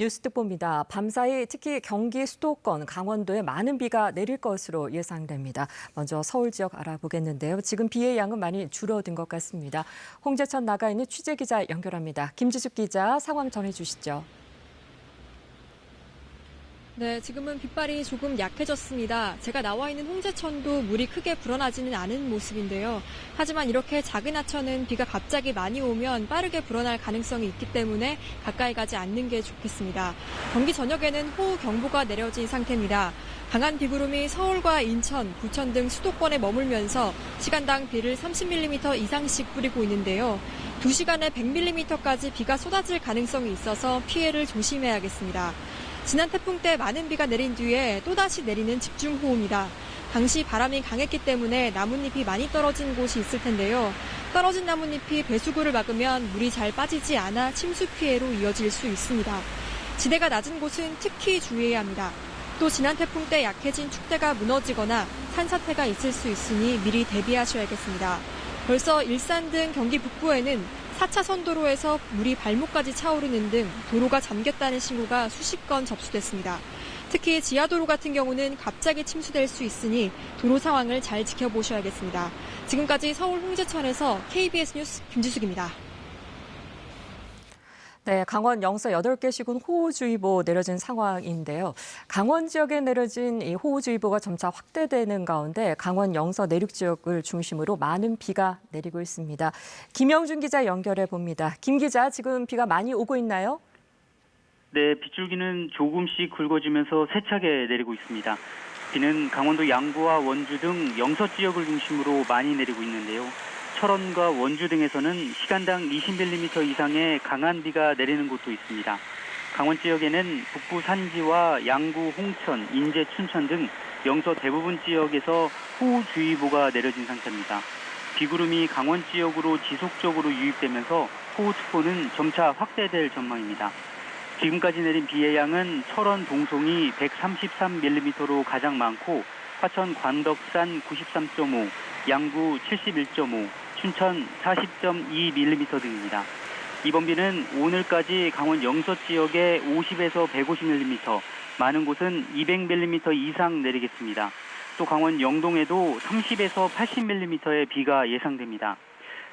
뉴스 특보입니다. 밤사이 특히 경기 수도권, 강원도에 많은 비가 내릴 것으로 예상됩니다. 먼저 서울 지역 알아보겠는데요. 지금 비의 양은 많이 줄어든 것 같습니다. 홍재천 나가 있는 취재기자 연결합니다. 김지숙 기자 상황 전해주시죠. 네, 지금은 빗발이 조금 약해졌습니다. 제가 나와 있는 홍제천도 물이 크게 불어나지는 않은 모습인데요. 하지만 이렇게 작은 하천은 비가 갑자기 많이 오면 빠르게 불어날 가능성이 있기 때문에 가까이 가지 않는 게 좋겠습니다. 경기 전역에는 호우경보가 내려진 상태입니다. 강한 비구름이 서울과 인천, 부천 등 수도권에 머물면서 시간당 비를 30mm 이상씩 뿌리고 있는데요. 2시간에 100mm까지 비가 쏟아질 가능성이 있어서 피해를 조심해야겠습니다. 지난 태풍 때 많은 비가 내린 뒤에 또다시 내리는 집중호우입니다. 당시 바람이 강했기 때문에 나뭇잎이 많이 떨어진 곳이 있을 텐데요. 떨어진 나뭇잎이 배수구를 막으면 물이 잘 빠지지 않아 침수 피해로 이어질 수 있습니다. 지대가 낮은 곳은 특히 주의해야 합니다. 또 지난 태풍 때 약해진 축대가 무너지거나 산사태가 있을 수 있으니 미리 대비하셔야겠습니다. 벌써 일산 등 경기 북부에는 4차선 도로에서 물이 발목까지 차오르는 등 도로가 잠겼다는 신고가 수십 건 접수됐습니다. 특히 지하도로 같은 경우는 갑자기 침수될 수 있으니 도로 상황을 잘 지켜보셔야겠습니다. 지금까지 서울 홍제천에서 KBS 뉴스 김지숙입니다. 네, 강원 영서 8개 시군 호우주의보 내려진 상황인데요. 강원 지역에 내려진 이 호우주의보가 점차 확대되는 가운데 강원 영서 내륙 지역을 중심으로 많은 비가 내리고 있습니다. 김영준 기자 연결해 봅니다. 김 기자, 지금 비가 많이 오고 있나요? 네, 빗줄기는 조금씩 굵어지면서 세차게 내리고 있습니다. 비는 강원도 양구와 원주 등 영서 지역을 중심으로 많이 내리고 있는데요. 철원과 원주 등에서는 시간당 20mm 이상의 강한 비가 내리는 곳도 있습니다. 강원 지역에는 북부 산지와 양구, 홍천, 인제, 춘천 등 영서 대부분 지역에서 호우주의보가 내려진 상태입니다. 비구름이 강원 지역으로 지속적으로 유입되면서 호우특보는 점차 확대될 전망입니다. 지금까지 내린 비의 양은 철원 동송이 133mm로 가장 많고 화천 관덕산 93.5, 양구 71.5, 춘천 40.2mm 등입니다. 이번 비는 오늘까지 강원 영서 지역에 50에서 150mm, 많은 곳은 200mm 이상 내리겠습니다. 또 강원 영동에도 30에서 80mm의 비가 예상됩니다.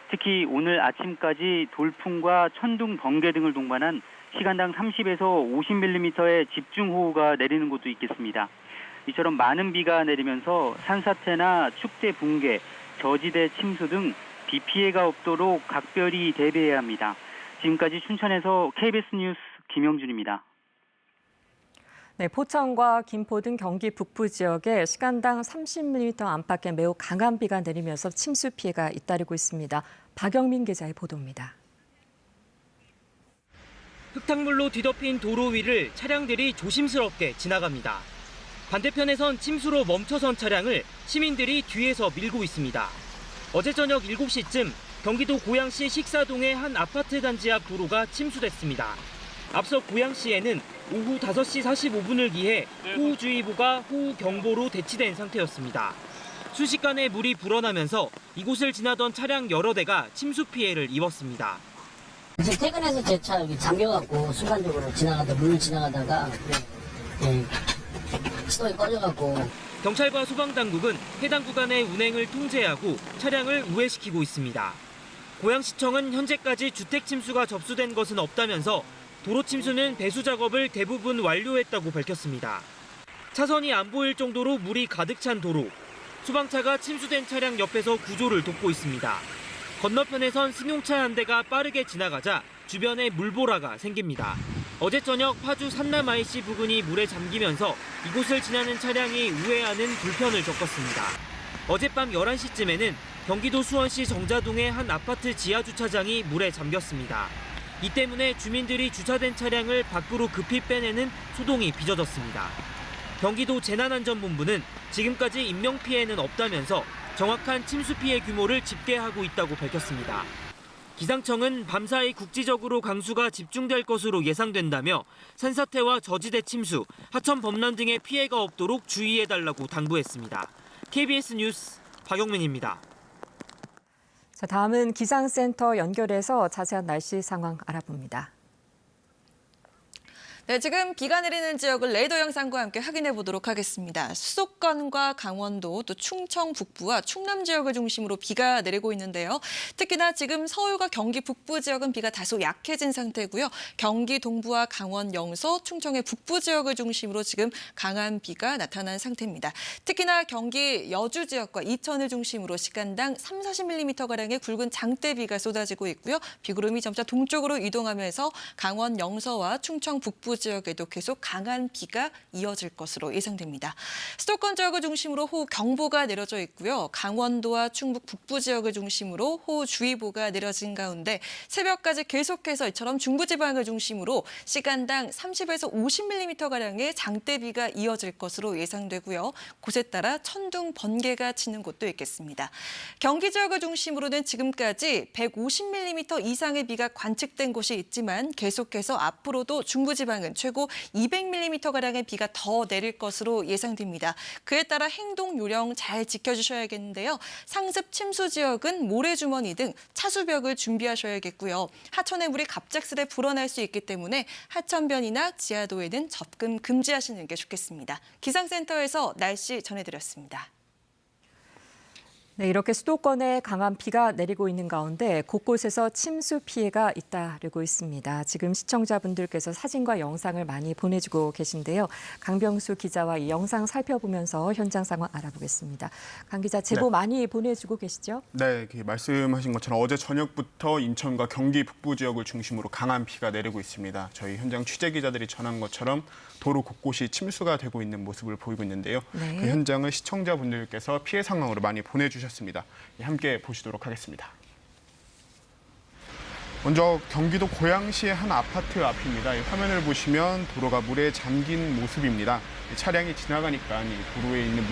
특히 오늘 아침까지 돌풍과 천둥, 번개 등을 동반한 시간당 30에서 50mm의 집중호우가 내리는 곳도 있겠습니다. 이처럼 많은 비가 내리면서 산사태나 축대 붕괴, 저지대 침수 등 비 피해가 없도록 각별히 대비해야 합니다. 지금까지 춘천에서 KBS 뉴스 김영준입니다. 네, 포천과 김포 등 경기 북부 지역에 시간당 30mm 안팎의 매우 강한 비가 내리면서 침수 피해가 잇따르고 있습니다. 박영민 기자의 보도입니다. 흙탕물로 뒤덮인 도로 위를 차량들이 조심스럽게 지나갑니다. 반대편에선 침수로 멈춰선 차량을 시민들이 뒤에서 밀고 있습니다. 어제 저녁 7시쯤 경기도 고양시 식사동의 한 아파트 단지 앞 도로가 침수됐습니다. 앞서 고양시에는 오후 5시 45분을 기해 호우주의보가 호우경보로 대치된 상태였습니다. 순식간에 물이 불어나면서 이곳을 지나던 차량 여러 대가 침수 피해를 입었습니다. 이제 퇴근해서 제 차 여기 잠겨갖고 순간적으로 물 지나가다가 시동이 꺼져갖고. 경찰과 소방당국은 해당 구간의 운행을 통제하고 차량을 우회시키고 있습니다. 고양시청은 현재까지 주택 침수가 접수된 것은 없다면서 도로 침수는 배수 작업을 대부분 완료했다고 밝혔습니다. 차선이 안 보일 정도로 물이 가득 찬 도로. 소방차가 침수된 차량 옆에서 구조를 돕고 있습니다. 건너편에선 승용차 한 대가 빠르게 지나가자 주변에 물보라가 생깁니다. 어제 저녁 파주 산남 IC 부근이 물에 잠기면서 이곳을 지나는 차량이 우회하는 불편을 겪었습니다. 어젯밤 11시쯤에는 경기도 수원시 정자동의 한 아파트 지하 주차장이 물에 잠겼습니다. 이 때문에 주민들이 주차된 차량을 밖으로 급히 빼내는 소동이 빚어졌습니다. 경기도 재난안전본부는 지금까지 인명피해는 없다면서 정확한 침수 피해 규모를 집계하고 있다고 밝혔습니다. 기상청은 밤사이 국지적으로 강수가 집중될 것으로 예상된다며 산사태와 저지대 침수, 하천 범람 등의 피해가 없도록 주의해달라고 당부했습니다. KBS 뉴스 박영민입니다. 자, 다음은 기상센터 연결해서 자세한 날씨 상황 알아봅니다. 네, 지금 비가 내리는 지역을 레이더 영상과 함께 확인해 보도록 하겠습니다. 수도권과 강원도, 또 충청 북부와 충남 지역을 중심으로 비가 내리고 있는데요. 특히나 지금 서울과 경기 북부 지역은 비가 다소 약해진 상태고요. 경기 동부와 강원 영서, 충청의 북부 지역을 중심으로 지금 강한 비가 나타난 상태입니다. 특히나 경기 여주 지역과 이천을 중심으로 시간당 30-40mm가량의 굵은 장대비가 쏟아지고 있고요. 비구름이 점차 동쪽으로 이동하면서 강원 영서와 충청 북부 지역에도 계속 강한 비가 이어질 것으로 예상됩니다. 수도권 지역을 중심으로 호우경보가 내려져 있고요. 강원도와 충북 북부 지역을 중심으로 호우주의보가 내려진 가운데 새벽까지 계속해서 이처럼 중부지방을 중심으로 시간당 30에서 50mm가량의 장대비가 이어질 것으로 예상되고요. 곳에 따라 천둥, 번개가 치는 곳도 있겠습니다. 경기 지역을 중심으로는 지금까지 150mm 이상의 비가 관측된 곳이 있지만 계속해서 앞으로도 중부지방은 최고 200mm가량의 비가 더 내릴 것으로 예상됩니다. 그에 따라 행동 요령 잘 지켜주셔야겠는데요. 상습 침수 지역은 모래주머니 등 차수벽을 준비하셔야겠고요. 하천의 물이 갑작스레 불어날 수 있기 때문에 하천변이나 지하도에는 접근 금지하시는 게 좋겠습니다. 기상센터에서 날씨 전해드렸습니다. 네, 이렇게 수도권에 강한 비가 내리고 있는 가운데 곳곳에서 침수 피해가 잇따르고 있습니다. 지금 시청자분들께서 사진과 영상을 많이 보내주고 계신데요. 강병수 기자와 이 영상 살펴보면서 현장 상황 알아보겠습니다. 강 기자, 제보 많이 보내주고 계시죠? 네, 말씀하신 것처럼 어제 저녁부터 인천과 경기 북부 지역을 중심으로 강한 비가 내리고 있습니다. 저희 현장 취재 기자들이 전한 것처럼 도로 곳곳이 침수가 되고 있는 모습을 보이고 있는데요. 네. 그 현장을 시청자분들께서 피해 상황으로 많이 보내주셨습니다. 함께 보시도록 하겠습니다. 먼저 경기도 고양시의 한 아파트 앞입니다. 이 화면을 보시면 도로가 물에 잠긴 모습입니다. 차량이 지나가니까 이 도로에 있는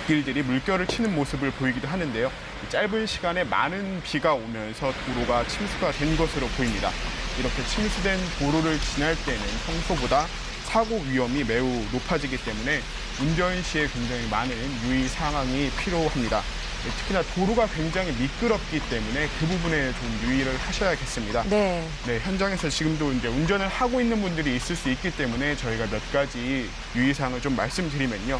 물길들이 물결을 치는 모습을 보이기도 하는데요. 짧은 시간에 많은 비가 오면서 도로가 침수가 된 것으로 보입니다. 이렇게 침수된 도로를 지날 때는 평소보다 사고 위험이 매우 높아지기 때문에 운전 시에 굉장히 많은 유의 사항이 필요합니다. 특히나 도로가 굉장히 미끄럽기 때문에 그 부분에 좀 유의를 하셔야겠습니다. 네. 네, 현장에서 지금도 이제 운전을 하고 있는 분들이 있을 수 있기 때문에 저희가 몇 가지 유의 사항을 좀 말씀드리면요.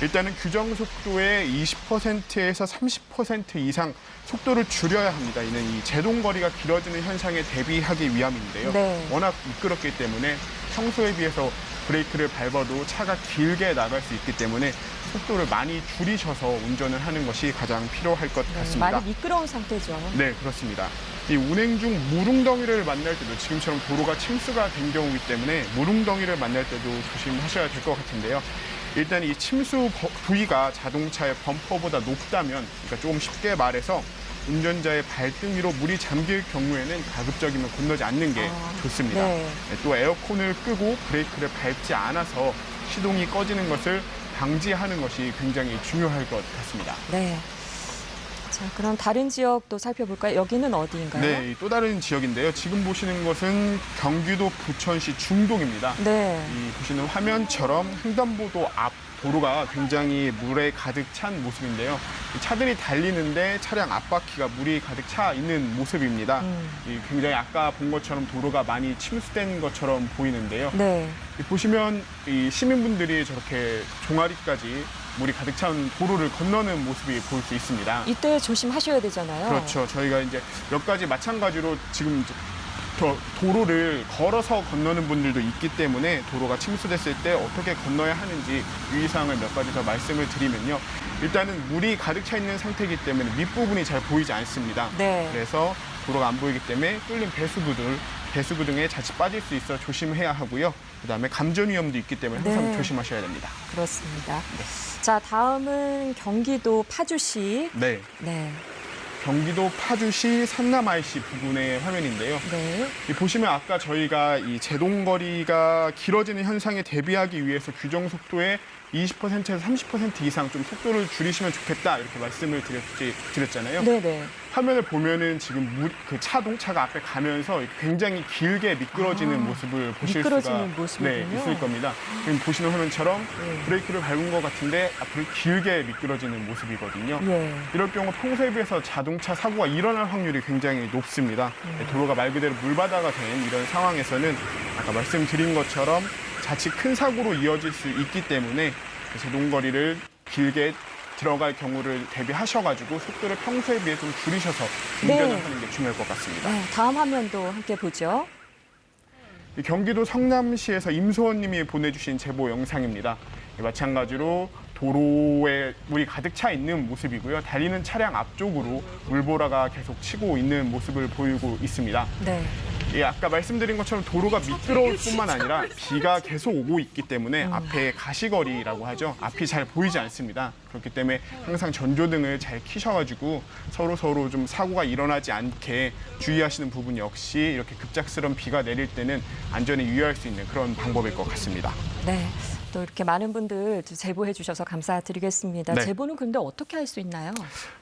일단은 규정 속도의 20%에서 30% 이상 속도를 줄여야 합니다. 이는 이 제동거리가 길어지는 현상에 대비하기 위함인데요. 네. 워낙 미끄럽기 때문에 평소에 비해서 브레이크를 밟아도 차가 길게 나갈 수 있기 때문에 속도를 많이 줄이셔서 운전을 하는 것이 가장 필요할 것 같습니다. 많이 미끄러운 상태죠. 네, 그렇습니다. 이 운행 중 물웅덩이를 만날 때도 지금처럼 도로가 침수가 된 경우이기 때문에 물웅덩이를 만날 때도 조심하셔야 될 것 같은데요. 일단 이 침수 부위가 자동차의 범퍼보다 높다면, 그러니까 조금 쉽게 말해서 운전자의 발등 위로 물이 잠길 경우에는 가급적이면 건너지 않는 게 좋습니다. 네. 또 에어컨을 끄고 브레이크를 밟지 않아서 시동이 꺼지는 것을 방지하는 것이 굉장히 중요할 것 같습니다. 네. 자, 그럼 다른 지역도 살펴볼까요? 여기는 어디인가요? 네, 또 다른 지역인데요. 지금 보시는 것은 경기도 부천시 중동입니다. 네. 이 보시는 화면처럼 횡단보도 앞 도로가 굉장히 물에 가득 찬 모습인데요. 이 차들이 달리는데 차량 앞바퀴가 물이 가득 차 있는 모습입니다. 이 굉장히 아까 본 것처럼 도로가 많이 침수된 것처럼 보이는데요. 네. 보시면 이 시민분들이 저렇게 종아리까지 물이 가득 찬 도로를 건너는 모습이 보일 수 있습니다. 이때 조심하셔야 되잖아요. 그렇죠. 저희가 이제 몇 가지 마찬가지로 지금 도로를 걸어서 건너는 분들도 있기 때문에 도로가 침수됐을 때 어떻게 건너야 하는지 유의사항을 몇 가지 더 말씀을 드리면요. 일단은 물이 가득 차 있는 상태이기 때문에 밑부분이 잘 보이지 않습니다. 네. 그래서 도로가 안 보이기 때문에 뚫린 배수구 등에 자칫 빠질 수 있어 조심해야 하고요. 그다음에 감전 위험도 있기 때문에 항상 네. 조심하셔야 됩니다. 그렇습니다. 자, 다음은 경기도 파주시. 네. 네. 경기도 파주시 산남IC 부근의 화면인데요. 네. 보시면 아까 저희가 이 제동거리가 길어지는 현상에 대비하기 위해서 규정 속도의 20%에서 30% 이상 좀 속도를 줄이시면 좋겠다 이렇게 말씀을 드렸잖아요. 네네. 화면을 보면은 지금 그 자동차가 앞에 가면서 굉장히 길게 미끄러지는 모습을 보실 미끄러지는 수가 모습이군요. 있을 겁니다. 지금 보시는 화면처럼 네. 브레이크를 밟은 것 같은데 앞으로 길게 미끄러지는 모습이거든요. 예. 이럴 경우 평소에 비해서 자동차 사고가 일어날 확률이 굉장히 높습니다. 도로가 말 그대로 물바다가 된 이런 상황에서는 아까 말씀드린 것처럼 자칫 큰 사고로 이어질 수 있기 때문에 제동거리를 길게 들어갈 경우를 대비하셔가지고 속도를 평소에 비해 좀 줄이셔서 운전을 네. 하는 게 중요할 것 같습니다. 네, 다음 화면도 함께 보죠. 경기도 성남시에서 임소원 님이 보내주신 제보 영상입니다. 마찬가지로 도로에 물이 가득 차 있는 모습이고요. 달리는 차량 앞쪽으로 물보라가 계속 치고 있는 모습을 보이고 있습니다. 네. 예, 아까 말씀드린 것처럼 도로가 미끄러울 뿐만 아니라 비가 계속 오고 있기 때문에 앞에 가시거리라고 하죠. 앞이 잘 보이지 않습니다. 그렇기 때문에 항상 전조등을 잘 켜셔가지고 서로 좀 사고가 일어나지 않게 주의하시는 부분 역시 이렇게 급작스러운 비가 내릴 때는 안전에 유의할 수 있는 그런 방법일 것 같습니다. 네. 또 이렇게 많은 분들 제보해 주셔서 감사드리겠습니다. 네. 제보는 근데 어떻게 할 수 있나요?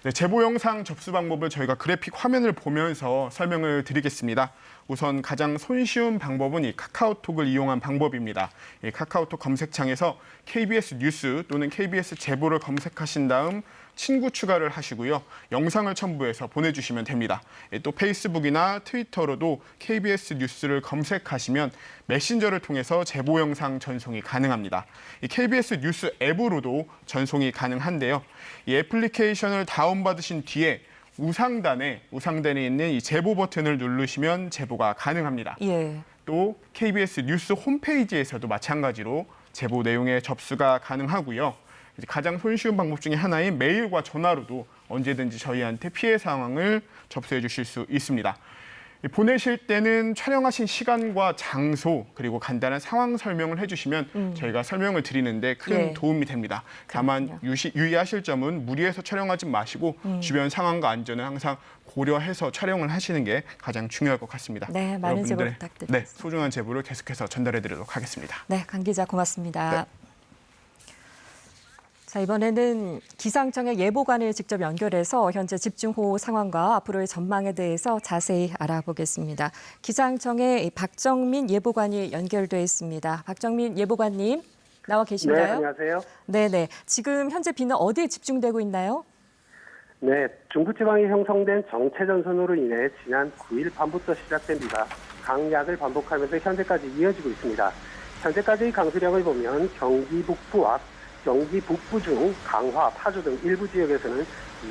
네, 제보 영상 접수 방법을 저희가 그래픽 화면을 보면서 설명을 드리겠습니다. 우선 가장 손쉬운 방법은 이 카카오톡을 이용한 방법입니다. 이 카카오톡 검색창에서 KBS 뉴스 또는 KBS 제보를 검색하신 다음 친구 추가를 하시고요. 영상을 첨부해서 보내주시면 됩니다. 또 페이스북이나 트위터로도 KBS 뉴스를 검색하시면 메신저를 통해서 제보 영상 전송이 가능합니다. 이 KBS 뉴스 앱으로도 전송이 가능한데요. 이 애플리케이션을 다운받으신 뒤에 우상단에 있는 이 제보 버튼을 누르시면 제보가 가능합니다. 예. 또 KBS 뉴스 홈페이지에서도 마찬가지로 제보 내용의 접수가 가능하고요. 이제 가장 손쉬운 방법 중에 하나인 메일과 전화로도 언제든지 저희한테 피해 상황을 접수해 주실 수 있습니다. 보내실 때는 촬영하신 시간과 장소 그리고 간단한 상황 설명을 해주시면 저희가 설명을 드리는데 큰 예. 도움이 됩니다. 다만 유의하실 점은 무리해서 촬영하지 마시고 주변 상황과 안전을 항상 고려해서 촬영을 하시는 게 가장 중요할 것 같습니다. 네, 많은 제보 여러분들의 부탁드리겠습니다. 네, 소중한 제보를 계속해서 전달해 드리도록 하겠습니다. 네, 강 기자 고맙습니다. 네. 자, 이번에는 기상청의 예보관을 직접 연결해서 현재 집중호우 상황과 앞으로의 전망에 대해서 자세히 알아보겠습니다. 기상청의 박정민 예보관이 연결돼 있습니다. 박정민 예보관님, 나와 계신가요? 네, 안녕하세요. 네네. 지금 현재 비는 어디에 집중되고 있나요? 네, 중부지방에 형성된 정체전선으로 인해 지난 9일 밤부터 시작된 비가 강약을 반복하면서 현재까지 이어지고 있습니다. 현재까지의 강수량을 보면 경기 북부와 경기 북부 중 강화, 파주 등 일부 지역에서는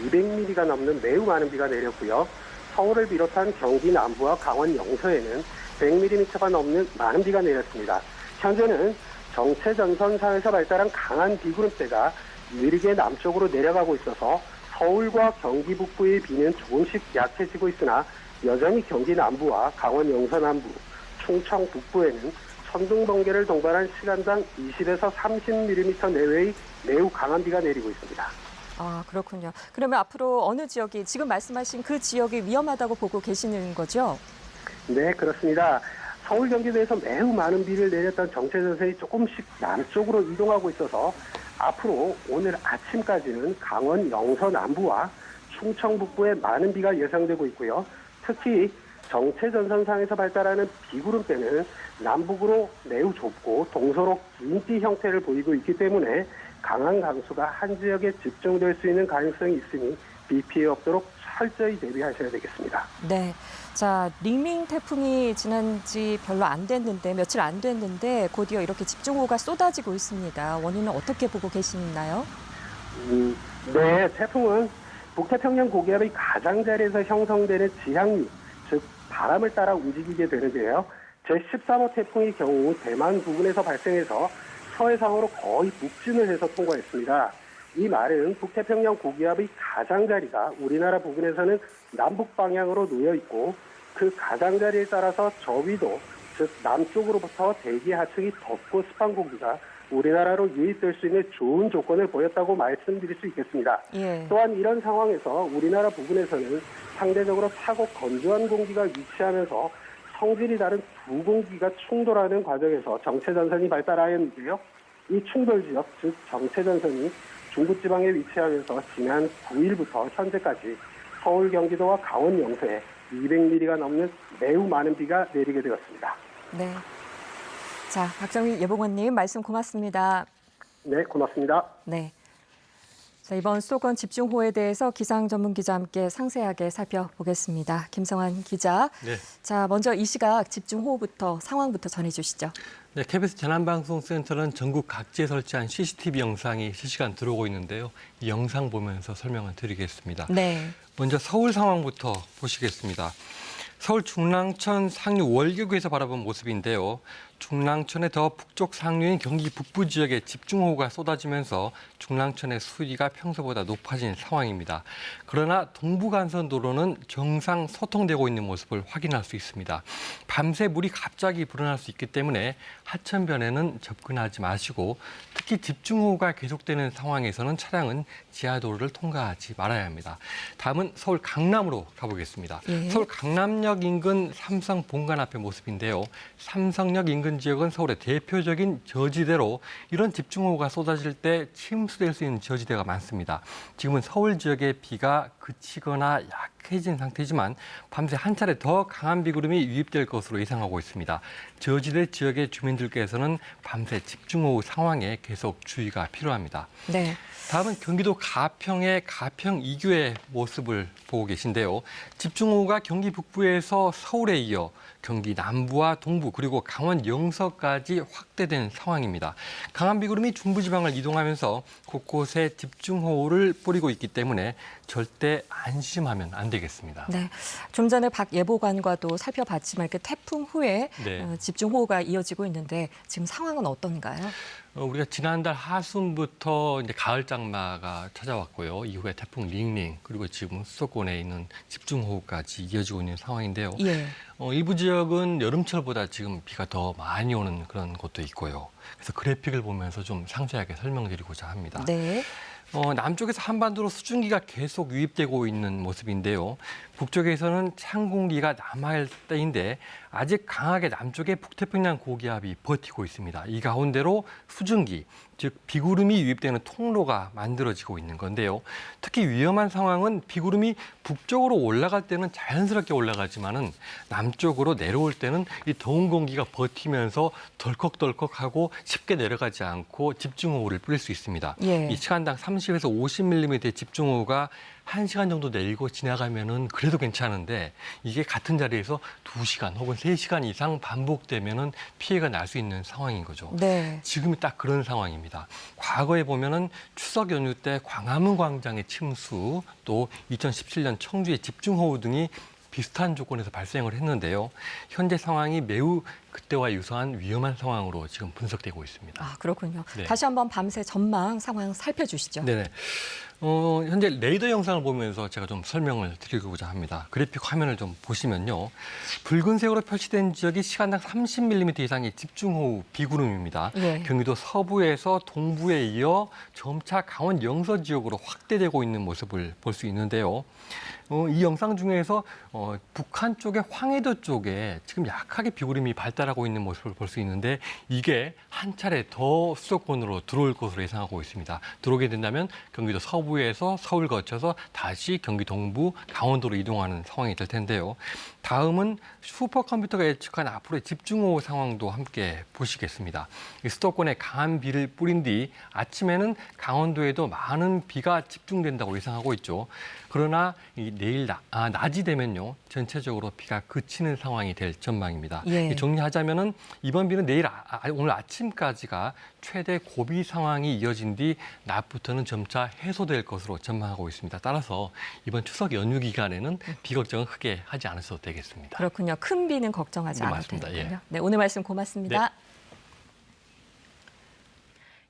200mm가 넘는 매우 많은 비가 내렸고요. 서울을 비롯한 경기 남부와 강원 영서에는 100mm가 넘는 많은 비가 내렸습니다. 현재는 정체전선상에서 발달한 강한 비구름대가 느리게 남쪽으로 내려가고 있어서 서울과 경기 북부의 비는 조금씩 약해지고 있으나 여전히 경기 남부와 강원 영서 남부, 충청 북부에는 천둥 번개를 동반한 시간당 20에서 30mm 내외의 매우 강한 비가 내리고 있습니다. 아, 그렇군요. 그러면 앞으로 어느 지역이 지금 말씀하신 그 지역이 위험하다고 보고 계시는 거죠? 네, 그렇습니다. 서울 경기도에서 매우 많은 비를 내렸던 정체전선이 조금씩 남쪽으로 이동하고 있어서 앞으로 오늘 아침까지는 강원 영서 남부와 충청 북부에 많은 비가 예상되고 있고요. 특히 정체전선상에서 발달하는 비구름대는 남북으로 매우 좁고 동서로 긴띠 형태를 보이고 있기 때문에 강한 강수가 한 지역에 집중될 수 있는 가능성이 있으니 비 피해 없도록 철저히 대비하셔야 되겠습니다. 네. 자, 리밍 태풍이 지난 지 별로 안 됐는데, 며칠 안 됐는데 곧이어 이렇게 집중호우가 쏟아지고 있습니다. 원인은 어떻게 보고 계시나요? 네, 태풍은 북태평양 고기압의 가장자리에서 형성되는 지향류, 즉 바람을 따라 움직이게 되는데요. 제13호 태풍의 경우 대만 부근에서 발생해서 서해상으로 거의 북진을 해서 통과했습니다. 이 말은 북태평양 고기압의 가장자리가 우리나라 부근에서는 남북 방향으로 놓여 있고 그 가장자리에 따라서 저위도, 즉 남쪽으로부터 대기 하층이 덥고 습한 공기가 우리나라로 유입될 수 있는 좋은 조건을 보였다고 말씀드릴 수 있겠습니다. 예. 또한 이런 상황에서 우리나라 부근에서는 상대적으로 차고 건조한 공기가 위치하면서 성질이 다른 두 공기가 충돌하는 과정에서 정체전선이 발달하였는데요. 이 충돌 지역, 즉 정체전선이 중부지방에 위치하면서 지난 9일부터 현재까지 서울, 경기도와 강원 영서에 200mm가 넘는 매우 많은 비가 내리게 되었습니다. 네. 자, 박정희 예보관님 말씀 고맙습니다. 네, 고맙습니다. 네. 자, 이번 수도권 집중호우에 대해서 기상 전문 기자와 함께 상세하게 살펴보겠습니다. 김성환 기자. 네. 자, 먼저 이 시각 집중호우부터 상황부터 전해주시죠. 네, KBS 재난방송센터는 전국 각지에 설치한 CCTV 영상이 실시간 들어오고 있는데요. 이 영상 보면서 설명을 드리겠습니다. 네. 먼저 서울 상황부터 보시겠습니다. 서울 중랑천 상류 월교구에서 바라본 모습인데요. 중랑천의 더 북쪽 상류인 경기 북부 지역에 집중호우가 쏟아지면서 중랑천의 수위가 평소보다 높아진 상황입니다. 그러나 동부간선도로는 정상 소통되고 있는 모습을 확인할 수 있습니다. 밤새 물이 갑자기 불어날 수 있기 때문에 하천변에는 접근하지 마시고 특히 집중호우가 계속되는 상황에서는 차량은 지하도로를 통과하지 말아야 합니다. 다음은 서울 강남으로 가보겠습니다. 예. 서울 강남역 인근 삼성 본관 앞의 모습인데요. 삼성역 인근 지역은 서울의 대표적인 저지대로 이런 집중호우가 쏟아질 때 침수될 수 있는 저지대가 많습니다. 지금은 서울 지역의 비가 그치거나 약해진 상태지만 밤새 한 차례 더 강한 비구름이 유입될 것으로 예상하고 있습니다. 저지대 지역의 주민들께서는 밤새 집중호우 상황에 계속 주의가 필요합니다. 네. 다음은 경기도 가평의 가평 2교의 모습을 보고 계신데요. 집중호우가 경기 북부에서 서울에 이어 경기 남부와 동부 그리고 강원 영서까지 확대된 상황입니다. 강한 비구름이 중부지방을 이동하면서 곳곳에 집중호우를 뿌리고 있기 때문에 절대 안심하면 안 되겠습니다. 네. 좀 전에 박 예보관과도 살펴봤지만 이렇게 태풍 후에 네. 집중호우가 이어지고 있는데 지금 상황은 어떤가요? 우리가 지난달 하순부터 이제 가을 장마가 찾아왔고요. 이후에 태풍 링링 그리고 지금 수도권에 있는 집중호우까지 이어지고 있는 상황인데요. 예. 일부 지역은 여름철보다 지금 비가 더 많이 오는 그런 곳도 있고요. 그래서 그래픽을 보면서 좀 상세하게 설명드리고자 합니다. 네. 남쪽에서 한반도로 수증기가 계속 유입되고 있는 모습인데요. 북쪽에서는 찬 공기가 남아할 때인데 아직 강하게 남쪽의 북태평양 고기압이 버티고 있습니다. 이 가운데로 수증기, 즉 비구름이 유입되는 통로가 만들어지고 있는 건데요. 특히 위험한 상황은 비구름이 북쪽으로 올라갈 때는 자연스럽게 올라가지만은 남쪽으로 내려올 때는 이 더운 공기가 버티면서 덜컥덜컥하고 쉽게 내려가지 않고 집중호우를 뿌릴 수 있습니다. 예. 이 시간당 30에서 50mm의 집중호우가 1시간 정도 내리고 지나가면은 그래도 괜찮은데 이게 같은 자리에서 2시간 혹은 3시간 이상 반복되면은 피해가 날 수 있는 상황인 거죠. 네. 지금이 딱 그런 상황입니다. 과거에 보면은 추석 연휴 때 광화문 광장의 침수 또 2017년 청주의 집중호우 등이 비슷한 조건에서 발생을 했는데요. 현재 상황이 매우 그때와 유사한 위험한 상황으로 지금 분석되고 있습니다. 아, 그렇군요. 네. 다시 한번 밤새 전망 상황 살펴주시죠. 네네. 현재 레이더 영상을 보면서 제가 좀 설명을 드리고자 합니다. 그래픽 화면을 좀 보시면요. 붉은색으로 표시된 지역이 시간당 30mm 이상의 집중호우 비구름입니다. 예. 경기도 서부에서 동부에 이어 점차 강원 영서 지역으로 확대되고 있는 모습을 볼 수 있는데요. 이 영상 중에서 북한 쪽의 황해도 쪽에 지금 약하게 비구름이 발달하고 있는 모습을 볼 수 있는데 이게 한 차례 더 수도권으로 들어올 것으로 예상하고 있습니다. 들어오게 된다면 경기도 서부에서 서울 거쳐서 다시 경기 동부, 강원도로 이동하는 상황이 될 텐데요. 다음은 슈퍼컴퓨터가 예측한 앞으로의 집중호우 상황도 함께 보시겠습니다. 수도권에 강한 비를 뿌린 뒤 아침에는 강원도에도 많은 비가 집중된다고 예상하고 있죠. 그러나 내일 낮이 되면요 전체적으로 비가 그치는 상황이 될 전망입니다. 예. 정리하자면은 이번 비는 내일 오늘 아침까지가 최대 고비 상황이 이어진 뒤 낮부터는 점차 해소될 것으로 전망하고 있습니다. 따라서 이번 추석 연휴 기간에는 비 걱정은 크게 하지 않으셔도 되겠습니다. 그렇군요. 큰 비는 걱정하지 네, 않아도 맞습니다. 되겠군요. 예. 네, 오늘 말씀 고맙습니다.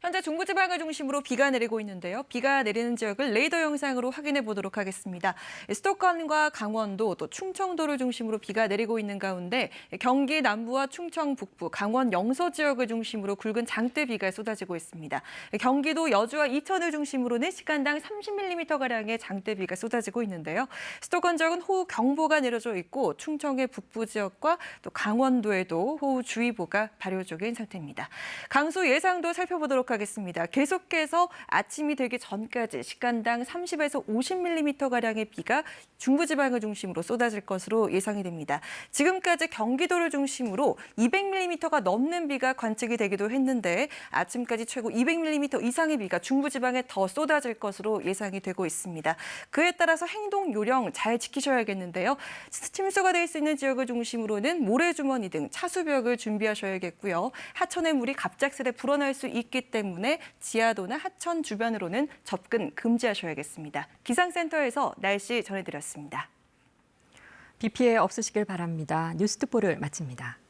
네. 현재 중부지방을 중심으로 비가 내리고 있는데요. 비가 내리는 지역을 레이더 영상으로 확인해 보도록 하겠습니다. 수도권과 강원도 또 충청도를 중심으로 비가 내리고 있는 가운데 경기 남부와 충청 북부, 강원 영서 지역을 중심으로 굵은 장대비가 쏟아지고 있습니다. 경기도 여주와 이천을 중심으로는 시간당 30mm가량의 장대비가 쏟아지고 있는데요. 수도권 지역은 호우 경보가 내려져 있고 충청의 북부 지역과 또 강원도에도 호우주의보가 발효 중인 상태입니다. 강수 예상도 살펴보도록 하겠습니다. 계속해서 아침이 되기 전까지 시간당 30에서 50mm가량의 비가 중부지방을 중심으로 쏟아질 것으로 예상이 됩니다. 지금까지 경기도를 중심으로 200mm가 넘는 비가 관측이 되기도 했는데 아침까지 최고 200mm 이상의 비가 중부지방에 더 쏟아질 것으로 예상이 되고 있습니다. 그에 따라서 행동 요령 잘 지키셔야겠는데요. 침수가 될 수 있는 지역을 중심으로는 모래주머니 등 차수벽을 준비하셔야겠고요. 하천의 물이 갑작스레 불어날 수 있기 때문에 지하도나 하천 주변으로는 접근 금지하셔야겠습니다. 기상센터에서 날씨 전해드렸습니다. 비 피해 없으시길 바랍니다. 뉴스특보를 마칩니다.